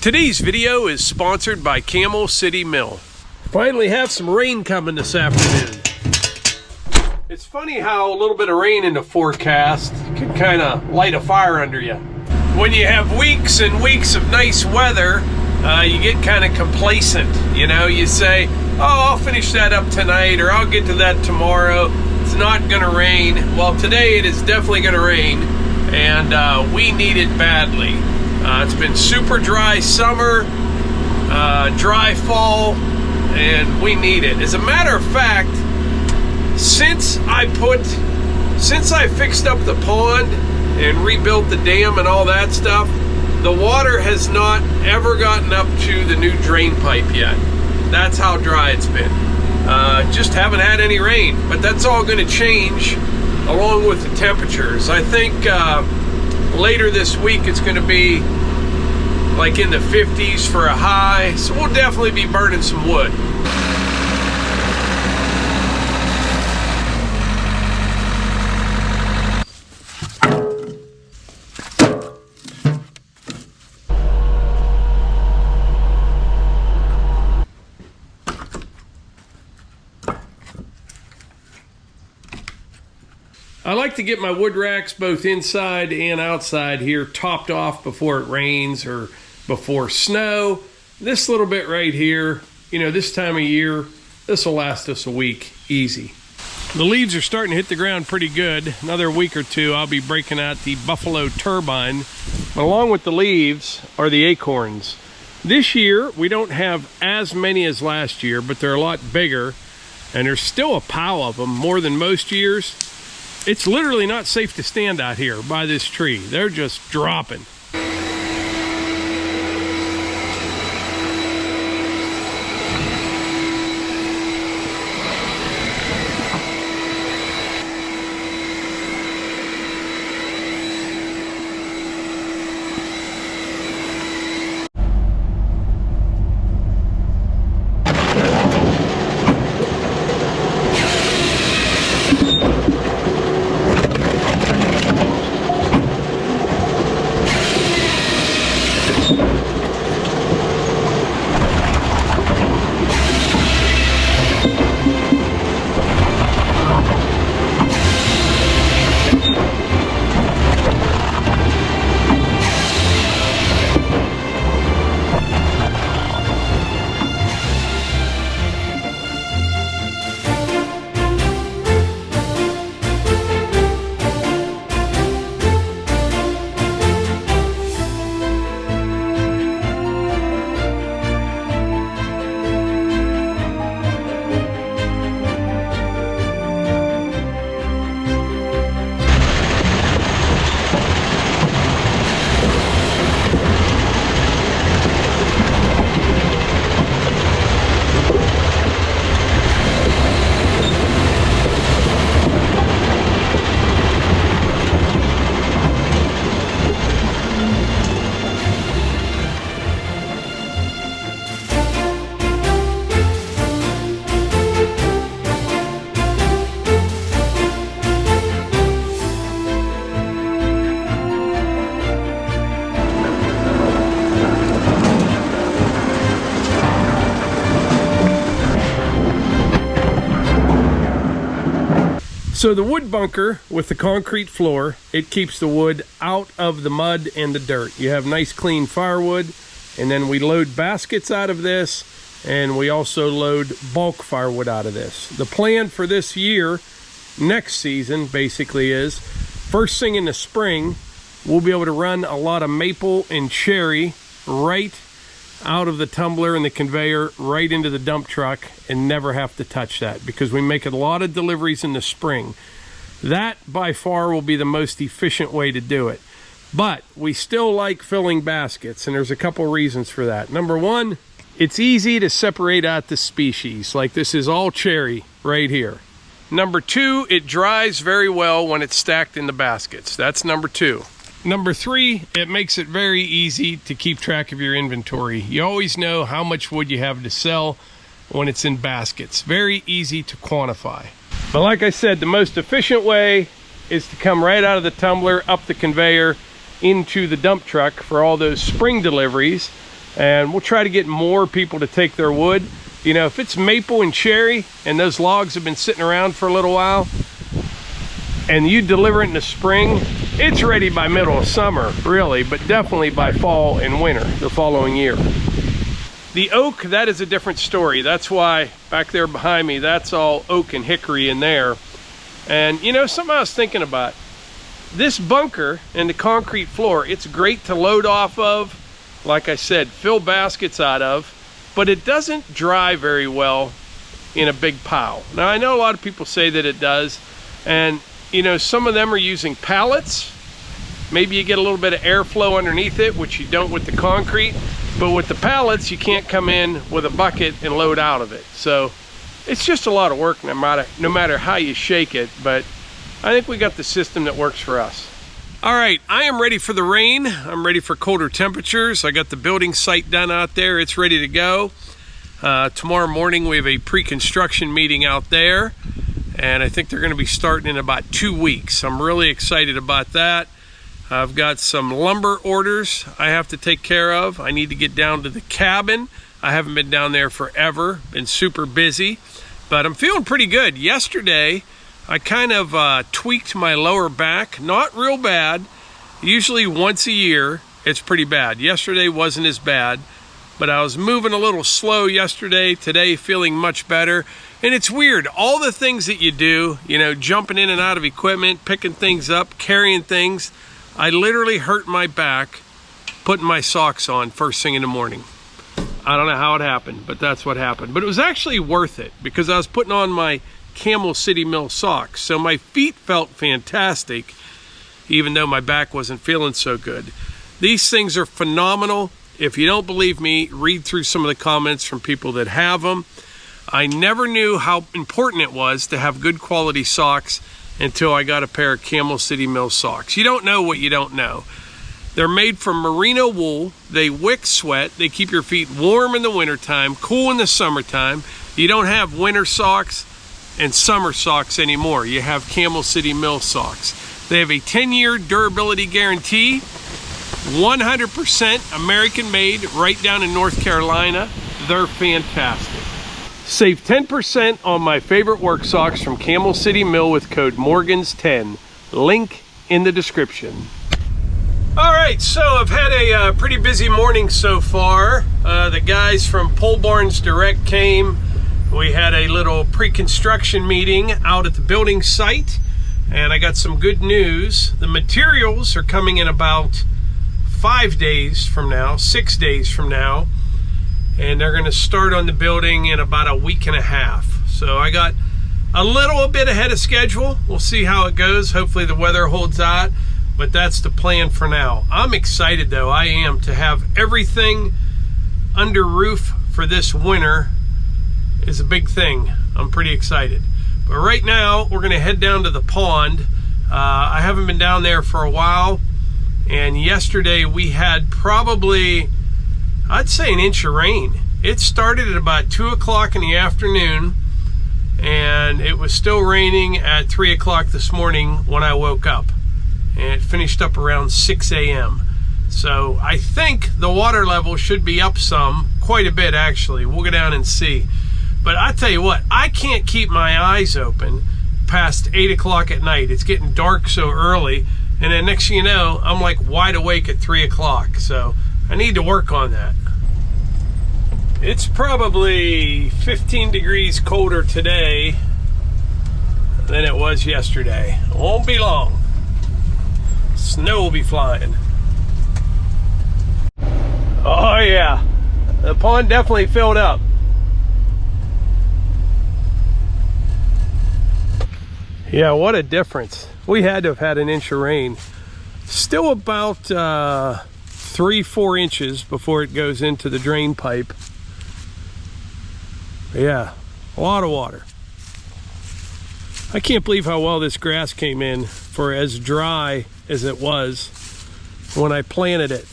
Today's video is sponsored by Camel City Mill. Finally have some rain coming this afternoon. It's funny how a little bit of rain in the forecast can kind of light a fire under you. When you have weeks and weeks of nice weather, you get kind of complacent. You know, you say, oh, I'll finish that up tonight, or I'll get to that tomorrow. It's not going to rain. Well, today it is definitely going to rain, and we need it badly. It's been super dry summer, dry fall, and we need it. As a matter of fact, since I fixed up the pond and rebuilt the dam and all that stuff, the water has not ever gotten up to the new drain pipe yet. That's how dry it's been. Just haven't had any rain, but that's all going to change along with the temperatures. I think later this week it's going to be like in the 50s for a high, so we'll definitely be burning some wood. I like to get my wood racks both inside and outside here topped off before it rains or before snow. This little bit right here, you know, this time of year, this will last us a week easy. The leaves are starting to hit the ground pretty good. Another week or two, I'll be breaking out the Buffalo turbine. But along with the leaves are the acorns. This year, we don't have as many as last year, but they're a lot bigger. And there's still a pile of them, more than most years. It's literally not safe to stand out here by this tree. They're just dropping. So the wood bunker with the concrete floor, it keeps the wood out of the mud and the dirt. You have nice clean firewood, and then we load baskets out of this, and we also load bulk firewood out of this. The plan for this year, next season basically, is first thing in the spring, we'll be able to run a lot of maple and cherry right out of the tumbler and the conveyor right into the dump truck and never have to touch that, because we make a lot of deliveries in the spring. That by far will be the most efficient way to do it. But we still like filling baskets, and there's a couple reasons for that. Number one, it's easy to separate out the species. Like this is all cherry right here. Number two, it dries very well when it's stacked in the baskets. That's number two. Number three, it makes it very easy to keep track of your inventory. You always know how much wood you have to sell when it's in baskets. Very easy to quantify. But like I said, the most efficient way is to come right out of the tumbler, up the conveyor, into the dump truck for all those spring deliveries. and we'll try to get more people to take their wood. You know, if it's maple and cherry and those logs have been sitting around for a little while and you deliver it in the spring, it's ready by middle of summer, really, but definitely by fall and winter the following year. The oak, that is a different story. That's why back there behind me, that's all oak and hickory in there. And you know, something I was thinking about, this bunker and the concrete floor, it's great to load off of, like I said, fill baskets out of, but it doesn't dry very well in a big pile. Now, I know a lot of people say that it does, and you know, some of them are using pallets. Maybe you get a little bit of airflow underneath it, which you don't with the concrete. But with the pallets, you can't come in with a bucket and load out of it. So it's just a lot of work no matter how you shake it. But I think we got the system that works for us. All right, I am ready for the rain. I'm ready for colder temperatures. I got the building site done out there. It's ready to go. Tomorrow morning, we have a pre-construction meeting out there. And I think they're going to be starting in about 2 weeks. I'm really excited about that. I've got some lumber orders I have to take care of. I need to get down to the cabin. I haven't been down there forever, been super busy, but I'm feeling pretty good. Yesterday, I kind of tweaked my lower back, not real bad. Usually once a year, it's pretty bad. Yesterday wasn't as bad, but I was moving a little slow yesterday. Today, feeling much better. And it's weird, all the things that you do, you know, jumping in and out of equipment, picking things up, carrying things, I literally hurt my back putting my socks on first thing in the morning. I don't know how it happened, but that's what happened. But it was actually worth it because I was putting on my Camel City Mill socks. So my feet felt fantastic, even though my back wasn't feeling so good. These things are phenomenal. If you don't believe me, read through some of the comments from people that have them. I never knew how important it was to have good quality socks until I got a pair of Camel City Mill socks. You don't know what you don't know. They're made from merino wool. They wick sweat. They keep your feet warm in the wintertime, cool in the summertime. You don't have winter socks and summer socks anymore. You have Camel City Mill socks. They have a 10-year durability guarantee, 100% American made, right down in North Carolina. They're fantastic. Save 10% on my favorite work socks from Camel City Mill with code Morgans10. Link in the description. All right, so I've had a pretty busy morning so far. The guys from Pole Barns Direct came. We had a little pre-construction meeting out at the building site, and I got some good news. The materials are coming in about 5 days from now, 6 days from now. And they're going to start on the building in about a week and a half. So I got a little bit ahead of schedule. We'll see how it goes. Hopefully the weather holds out, but that's the plan for now. I'm excited though, I am, to have everything under roof for this winter is a big thing. I'm pretty excited. But right now we're going to head down to the pond. I haven't been down there for a while, and yesterday we had probably, I'd say, an inch of rain. It started at about 2 o'clock in the afternoon, and it was still raining at 3 o'clock this morning when I woke up. And it finished up around 6 a.m. So I think the water level should be up some, quite a bit actually. We'll go down and see. But I tell you what, I can't keep my eyes open past 8 o'clock at night. It's getting dark so early, and then next thing you know, I'm like wide awake at 3 o'clock. So I need to work on that. It's probably 15 degrees colder today than it was yesterday. It won't be long. Snow will be flying. Oh yeah, the pond definitely filled up. Yeah, what a difference. We had to have had an inch of rain. Still about 3-4 inches before it goes into the drain pipe. Yeah, a lot of water. I can't believe how well this grass came in for as dry as it was when I planted it.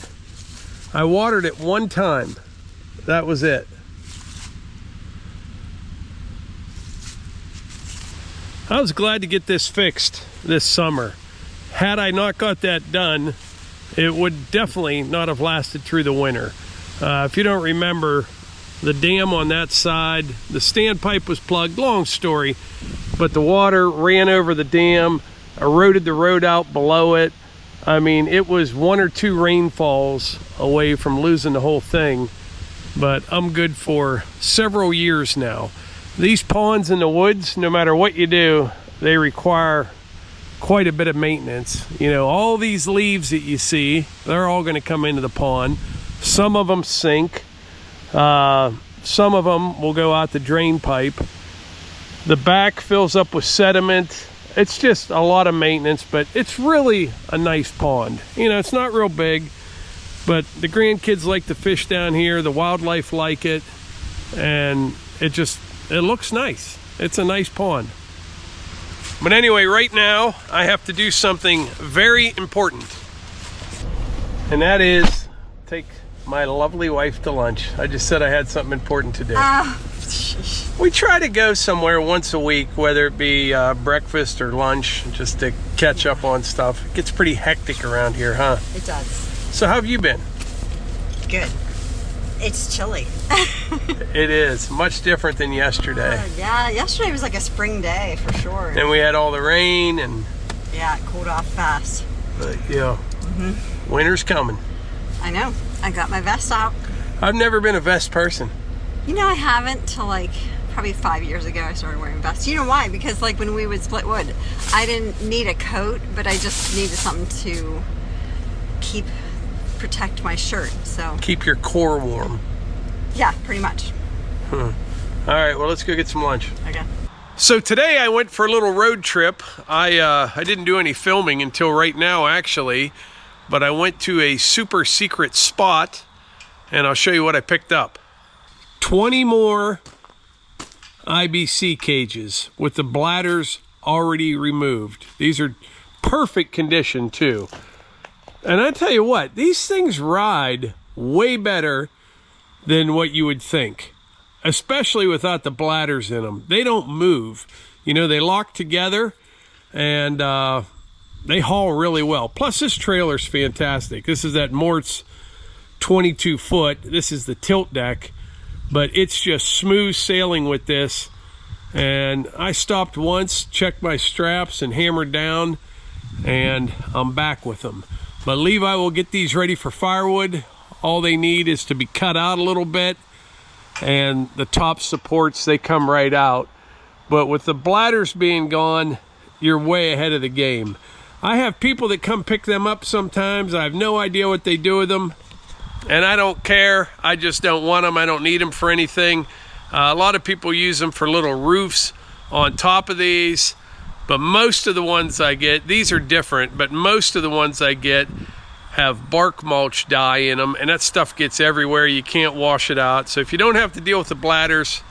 I watered it one time. That was it. I was glad to get this fixed this summer. Had I not got that done, it would definitely not have lasted through the winter. If you don't remember, the dam on that side, the standpipe was plugged, long story, but the water ran over the dam, eroded the road out below it. I mean, it was 1 or 2 rainfalls away from losing the whole thing, but I'm good for several years now. These ponds in the woods, no matter what you do, they require quite a bit of maintenance. You know, all these leaves that you see, they're all going to come into the pond. Some of them sink. Some of them will go out the drain pipe. The back fills up with sediment. It's just a lot of maintenance, but it's really a nice pond. You know, it's not real big, but the grandkids like to fish down here. The wildlife like it, and it looks nice. It's a nice pond. But anyway, right now I have to do something very important, and that is take my lovely wife to lunch. I just said I had something important to do. We try to go somewhere once a week, whether it be breakfast or lunch, just to catch up on stuff. It gets pretty hectic around here, huh? It does. So how have you been? Good. It's chilly. It is much different than yesterday. Yeah, yesterday was like a spring day for sure. And we had all the rain, and yeah, it cooled off fast. But yeah, winter's coming. I know. I got my vest out. I've never been a vest person. You know, I haven't till like probably 5 years ago I started wearing vests. You know why? Because like when we would split wood, I didn't need a coat, but I just needed something to protect my shirt. So keep your core warm. Yeah, pretty much. All right, well, let's go get some lunch. Okay. So today I went for a little road trip. I didn't do any filming until right now, actually, but I went to a super secret spot, and I'll show you what I picked up. 20 more IBC cages with the bladders already removed. These are perfect condition too. And I tell you what, these things ride way better than what you would think, especially without the bladders in them. They don't move. You know, they lock together, and they haul really well. Plus, this trailer's fantastic. This is that Mort's 22 foot. This is the tilt deck, but it's just smooth sailing with this. And I stopped once, checked my straps, and hammered down, and I'm back with them. But Levi will get these ready for firewood. All they need is to be cut out a little bit, and the top supports, they come right out. But with the bladders being gone, you're way ahead of the game. I have people that come pick them up sometimes. I have no idea what they do with them, and I don't care. I just don't want them. I don't need them for anything. A lot of people use them for little roofs on top of these, but most of the ones I get, these are different, but most of the ones I get have bark mulch dye in them, and that stuff gets everywhere. You can't wash it out. So if you don't have to deal with the bladders,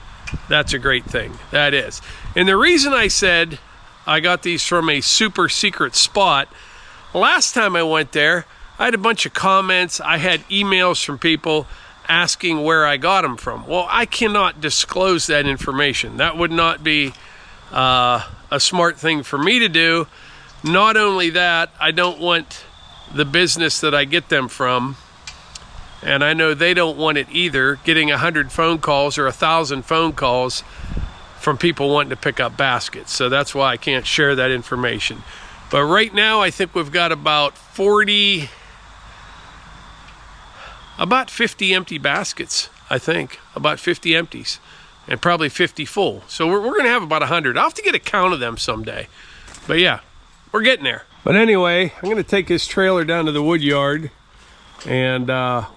that's a great thing. That is. And the reason I said I got these from a super secret spot, last time I went there, I had a bunch of comments. I had emails from people asking where I got them from. Well, I cannot disclose that information. That would not be a smart thing for me to do. Not only that, I don't want the business that I get them from, and I know they don't want it either, getting 100 phone calls or 1,000 phone calls from people wanting to pick up baskets. So that's why I can't share that information. But right now I think we've got about 50 empty baskets. I think about 50 empties and probably 50 full. So we're gonna have about 100. I'll have to get a count of them someday. But yeah, we're getting there. But anyway, I'm gonna take this trailer down to the wood yard, and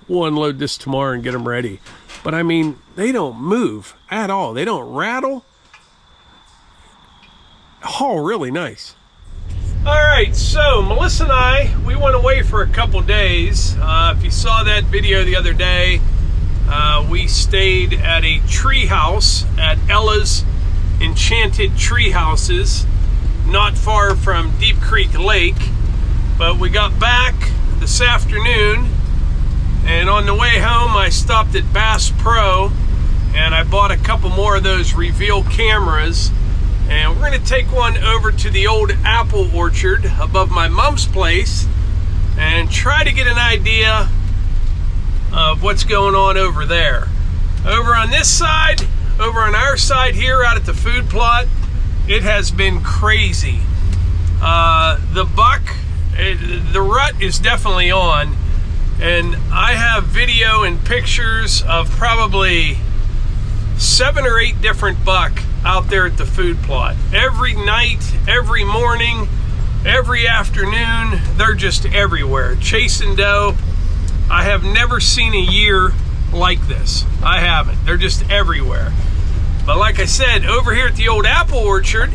we'll unload this tomorrow and get them ready. But I mean, they don't move at all. They don't rattle. Haul really nice. All right, so Melissa and I, we went away for a couple days. If you saw that video the other day, we stayed at a tree house at Ella's Enchanted Tree Houses, not far from Deep Creek Lake. But we got back this afternoon, and on the way home I stopped at Bass Pro and I bought a couple more of those reveal cameras, and we're going to take one over to the old apple orchard above my mom's place and try to get an idea of what's going on over there. Over on this side, over on our side here out at the food plot, it has been crazy. The buck, the rut is definitely on, and I have video and pictures of probably 7 or 8 different buck out there at the food plot. Every night, every morning, every afternoon, they're just everywhere, chasing doe. I have never seen a year like this. I haven't. They're just everywhere. But like I said, over here at the old apple orchard,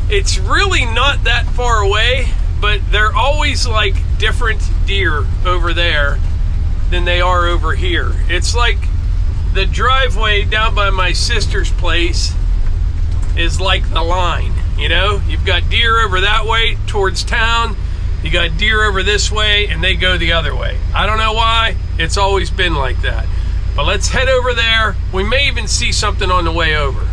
it's really not that far away, but they're always like different deer over there than they are over here. It's like the driveway down by my sister's place is like the line, you know? You've got deer over that way towards town, you got deer over this way, and they go the other way. I don't know why, it's always been like that. But let's head over there. We may even see something on the way over.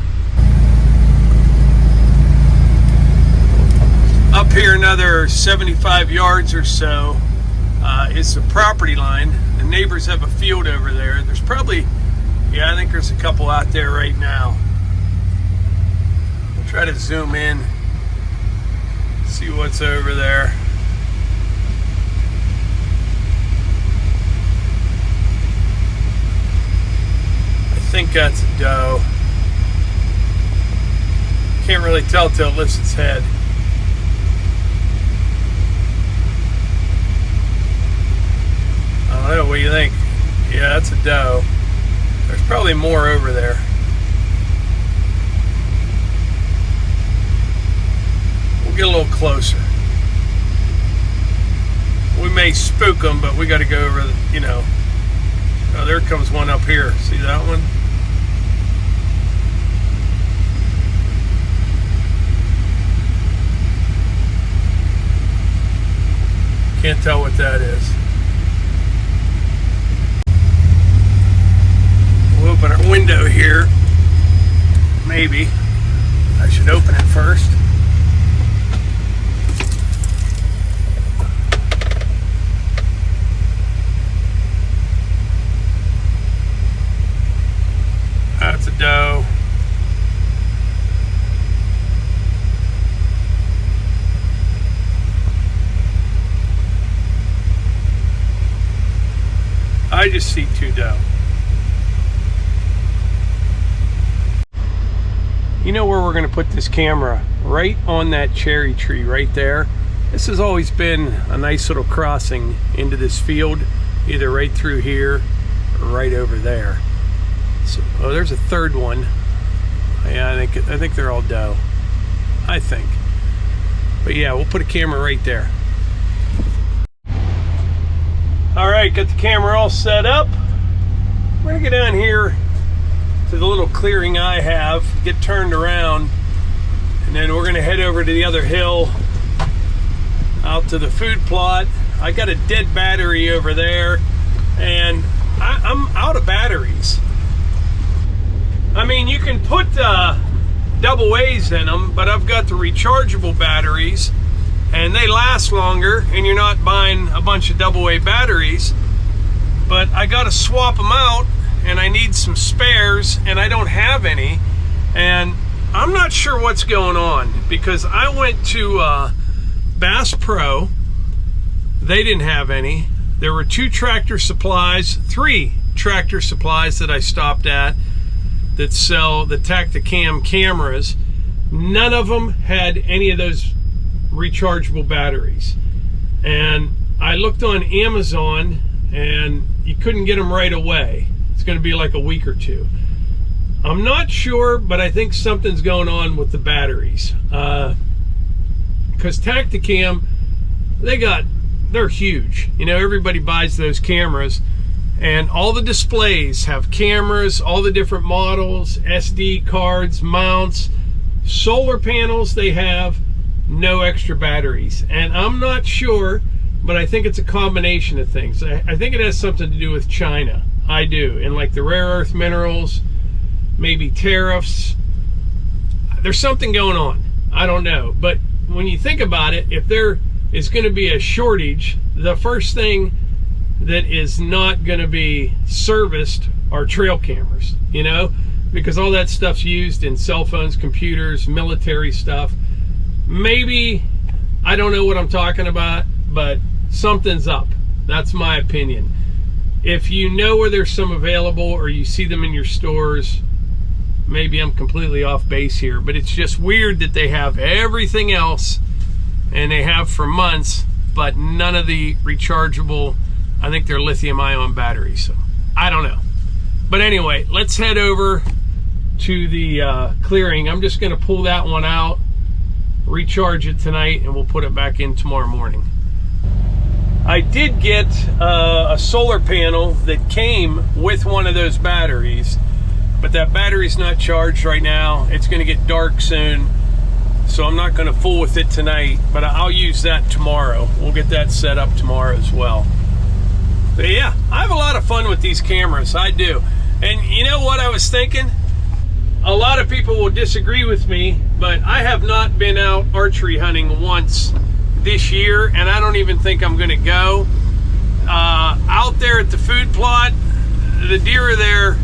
Up here another 75 yards or so is the property line. The neighbors have a field over there. There's probably, yeah, I think there's a couple out there right now. I'll try to zoom in, see what's over there. I think that's a doe. Can't really tell till it lifts its head. I don't know, what do you think? Yeah, that's a doe. There's probably more over there. We'll get a little closer. We may spook them, but we got to go over, you know. Oh, there comes one up here. See that one? Can't tell what that is. We'll open our window here. Maybe. I should open it first. That's a doe. I just see 2 doe. You know where we're going to put this camera? Right on that cherry tree right there. This has always been a nice little crossing into this field, either right through here or right over there. So, oh, there's a third one. Yeah, I think they're all doe. I think. But yeah, we'll put a camera right there. All right, got the camera all set up. We're gonna get down here to the little clearing I have, get turned around, and then we're gonna head over to the other hill out to the food plot. I got a dead battery over there, and I'm out of batteries. I mean, you can put double A's in them, but I've got the rechargeable batteries, and they last longer, and you're not buying a bunch of double A batteries. But I got to swap them out, and I need some spares, and I don't have any. And I'm not sure what's going on, because I went to Bass Pro. They didn't have any. There were 2 Tractor Supplies, 3 Tractor Supplies that I stopped at that sell the Tacticam cameras. None of them had any of those rechargeable batteries. And I looked on Amazon, and you couldn't get them right away. It's going to be like a week or 2. I'm not sure, but I think something's going on with the batteries. Because Tacticam, they're huge. You know, everybody buys those cameras, and all the displays have cameras, all the different models, SD cards, mounts, solar panels they have, no extra batteries. And I'm not sure, but I think it's a combination of things. I think it has something to do with China. I do. And like the rare earth minerals, maybe tariffs. There's something going on. I don't know. But when you think about it, if there is going to be a shortage, the first thing that is not going to be serviced are trail cameras, you know, because all that stuff's used in cell phones, computers, military stuff. Maybe, I don't know what I'm talking about, but something's up. That's my opinion. If you know where there's some available or you see them in your stores, maybe I'm completely off base here, but it's just weird that they have everything else and they have for months, but none of the rechargeable, I think they're lithium-ion batteries. So I don't know. But anyway, let's head over to the clearing. I'm just going to pull that one out, recharge it tonight, and we'll put it back in tomorrow morning. I did get a solar panel that came with one of those batteries, but that battery's not charged right now. It's going to get dark soon, so I'm not going to fool with it tonight, but I'll use that tomorrow. We'll get that set up tomorrow as well. But yeah, I have a lot of fun with these cameras. I do. And you know what I was thinking? A lot of people will disagree with me, but I have not been out archery hunting once this year, and I don't even think I'm going to go. Out there at the food plot, the deer are there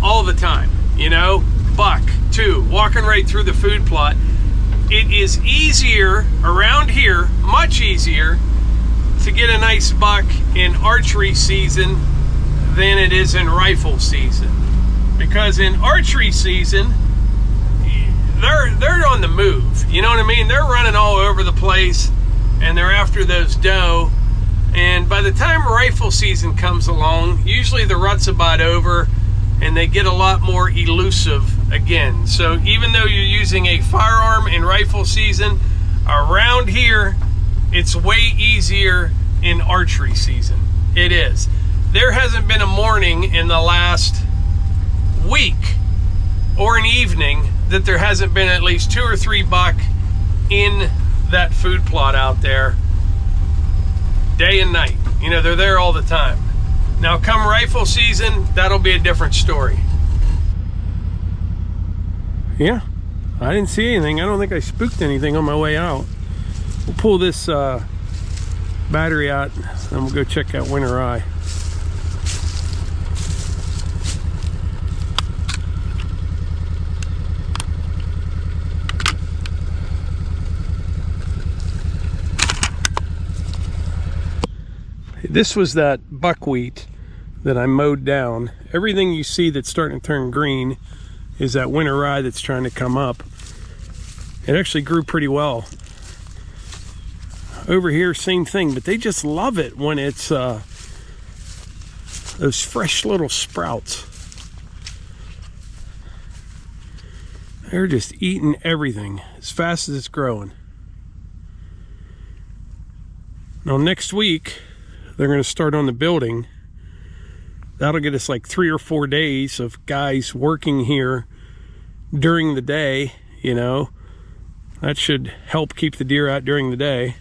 all the time, you know, buck, too, walking right through the food plot. It is easier around here, much easier, to get a nice buck in archery season than it is in rifle season. Because in archery season, they're on the move, you know what I mean? They're running all over the place, and they're after those doe. And by the time rifle season comes along, usually the rut's about over, and they get a lot more elusive again. So even though you're using a firearm in rifle season, around here, it's way easier in archery season. It is. There hasn't been a morning in the last week or an evening that there hasn't been at least 2 or 3 buck in that food plot out there, day and night. You know, they're there all the time. Now come rifle season, that'll be a different story. Yeah, I didn't see anything. I don't think I spooked anything on my way out. We'll pull this battery out and we'll go check out winter eye. This was that buckwheat that I mowed down. Everything you see that's starting to turn green is that winter rye that's trying to come up. It actually grew pretty well. Over here, same thing, but they just love it when it's those fresh little sprouts. They're just eating everything as fast as it's growing. Now next week, they're going to start on the building. That'll get us like 3 or 4 days of guys working here during the day, you know. That should help keep the deer out during the day.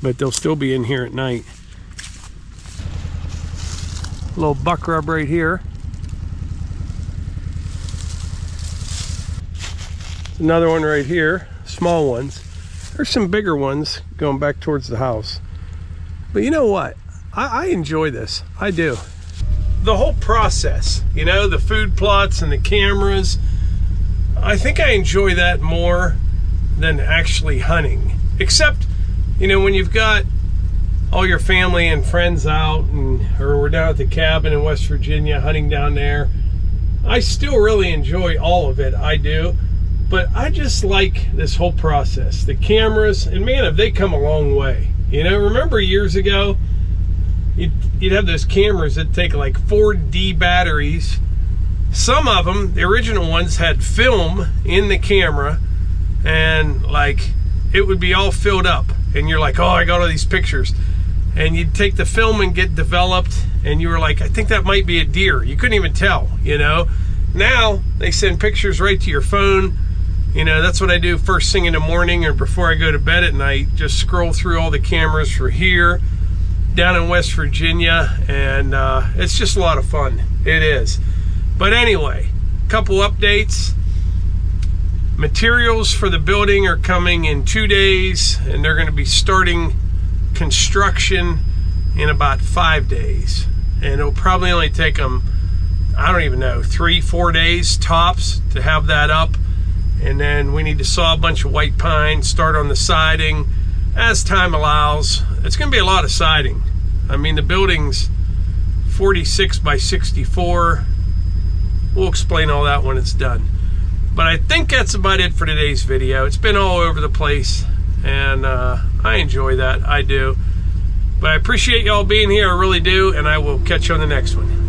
But they'll still be in here at night. A little buck rub right here. Another one right here, small ones. There's some bigger ones going back towards the house. But you know what? I enjoy this. I do. The whole process, you know, the food plots and the cameras, I think I enjoy that more than actually hunting. Except, you know, when you've got all your family and friends out, or we're down at the cabin in West Virginia hunting down there, I still really enjoy all of it. I do. But I just like this whole process. The cameras, and man, have they come a long way. You know, remember years ago, you'd have those cameras that take like 4D batteries. Some of them, the original ones, had film in the camera, and like it would be all filled up, and you're like, oh, I got all these pictures. And you'd take the film and get developed, and you were like, I think that might be a deer. You couldn't even tell, you know. Now they send pictures right to your phone. You know, that's what I do first thing in the morning or before I go to bed at night. Just scroll through all the cameras for here, down in West Virginia, and it's just a lot of fun. It is. But anyway, a couple updates. Materials for the building are coming in 2 days, and they're going to be starting construction in about 5 days. And it'll probably only take them, I don't even know, 3-4 days tops to have that up. And then we need to saw a bunch of white pine, start on the siding as time allows. It's going to be a lot of siding. I mean, the building's 46 by 64. We'll explain all that when it's done. But I think that's about it for today's video. It's been all over the place, and I enjoy that. I do. But I appreciate y'all being here. I really do, and I will catch you on the next one.